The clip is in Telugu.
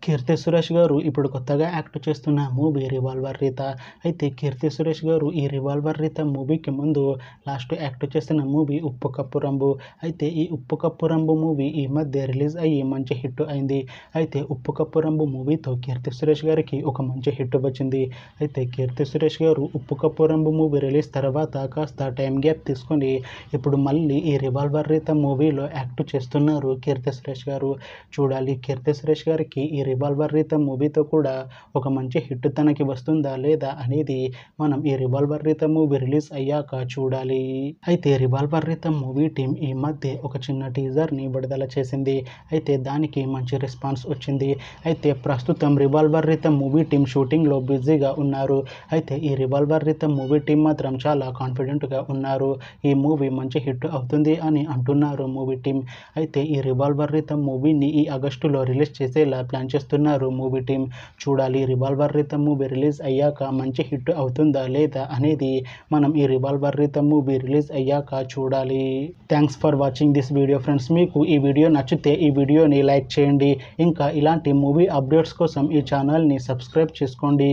కీర్తి సురేష్ గారు ఇప్పుడు కొత్తగా యాక్ట్ చేస్తున్న మూవీ రివాల్వర్ రీత. అయితే కీర్తి సురేష్ గారు ఈ రివాల్వర్ రీత మూవీకి ముందు లాస్ట్ యాక్ట్ చేసిన మూవీ ఉప్పు కప్పు రంబు. అయితే ఈ ఉప్పు కప్పు రంబు మూవీ ఈ మధ్య రిలీజ్ అయ్యి మంచి హిట్ అయింది. అయితే ఉప్పు కప్పు రంబు మూవీతో కీర్తి సురేష్ గారికి ఒక మంచి హిట్ వచ్చింది. అయితే కీర్తి సురేష్ గారు ఉప్పు కప్పు రంబు మూవీ రిలీజ్ తర్వాత కాస్త టైం గ్యాప్ తీసుకొని ఇప్పుడు మళ్ళీ ఈ రివాల్వర్ రీత మూవీలో యాక్ట్ చేస్తున్నారు కీర్తి సురేష్ గారు. చూడాలి కీర్తి సురేష్ గారికి ఈ రివాల్వర్ రీత మూవీతో కూడా ఒక మంచి హిట్ తనకి వస్తుందా లేదా అనేది మనం ఈ రివాల్వర్ రీత మూవీ రిలీజ్ అయ్యాక చూడాలి. అయితే రివాల్వర్ రీత మూవీ టీం ఈ మధ్య ఒక చిన్న టీజర్ని విడుదల చేసింది. అయితే దానికి మంచి రెస్పాన్స్ వచ్చింది. అయితే ప్రస్తుతం రివాల్వర్ రీత మూవీ టీం షూటింగ్లో బిజీగా ఉన్నారు. అయితే ఈ రివాల్వర్ రీత మూవీ టీం మాత్రం చాలా కాన్ఫిడెంట్గా ఉన్నారు. ఈ మూవీ మంచి హిట్ అవుతుంది అని అంటున్నారు మూవీ టీం. అయితే ఈ రివాల్వర్ రీత మూవీని ఈ ఆగస్టులో రిలీజ్ చేసేలా ప్లాన్ చేస్తున్నారు మూవీ టీం. చూడాలి రివాల్వర్ రీత మూవీ రిలీజ్ అయ్యాక మంచి హిట్ అవుతుందా లేదా అనేది మనం ఈ రివాల్వర్ రీత మూవీ రిలీజ్ అయ్యాక చూడాలి. Thanks for watching this video friends. మీకు ఈ వీడియో నచ్చితే ఈ వీడియోని లైక్ చేయండి. ఇంకా ఇలాంటి మూవీ అప్డేట్స్ కోసం ఈ ఛానల్ని సబ్స్క్రైబ్ చేసుకోండి.